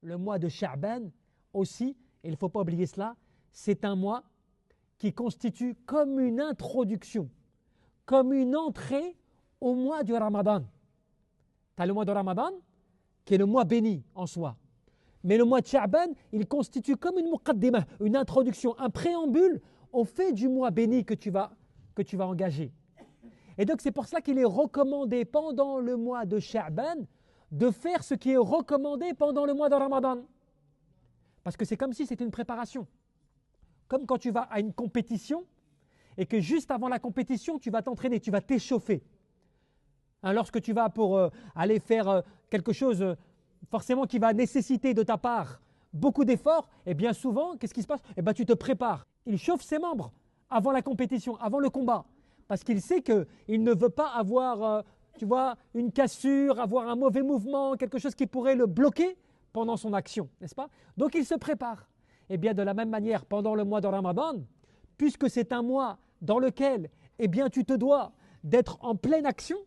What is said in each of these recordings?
le mois de Sha'ban aussi, et il ne faut pas oublier cela, c'est un mois qui constitue comme une introduction, comme une entrée au mois du Ramadan. Tu as le mois de Ramadan, qui est le mois béni en soi. Mais le mois de Sha'ban, il constitue comme une muqaddimah, une introduction, un préambule au fait du mois béni que tu vas engager. Et donc c'est pour cela qu'il est recommandé pendant le mois de Sha'ban de faire ce qui est recommandé pendant le mois de Ramadan. Parce que c'est comme si c'était une préparation. Comme quand tu vas à une compétition et que juste avant la compétition, tu vas t'entraîner, tu vas t'échauffer. Hein, lorsque tu vas pour aller faire quelque chose forcément qui va nécessiter de ta part beaucoup d'efforts, et bien souvent, qu'est-ce qui se passe? Eh bien, tu te prépares. Il chauffe ses membres avant la compétition, avant le combat. Parce qu'il sait qu'il ne veut pas avoir, tu vois, une cassure, avoir un mauvais mouvement, quelque chose qui pourrait le bloquer pendant son action, n'est-ce pas? Donc il se prépare. Et bien de la même manière, pendant le mois de Ramadan, puisque c'est un mois dans lequel, eh bien, tu te dois d'être en pleine action,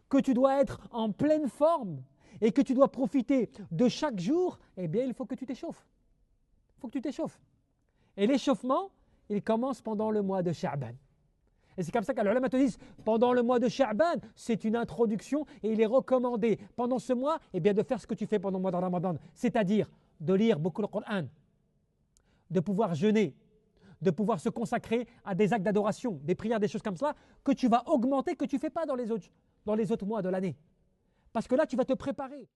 que tu dois être en pleine forme et que tu dois profiter de chaque jour, eh bien, il faut que tu t'échauffes. Il faut que tu t'échauffes. Et l'échauffement, il commence pendant le mois de Sha'ban. Et c'est comme ça que les ulama te disent, pendant le mois de Sha'ban, c'est une introduction et il est recommandé pendant ce mois, eh bien, de faire ce que tu fais pendant le mois de Ramadan, c'est-à-dire de lire beaucoup le Coran, de pouvoir jeûner, de pouvoir se consacrer à des actes d'adoration, des prières, des choses comme ça, que tu vas augmenter, que tu ne fais pas dans les autres mois de l'année. Parce que là, tu vas te préparer.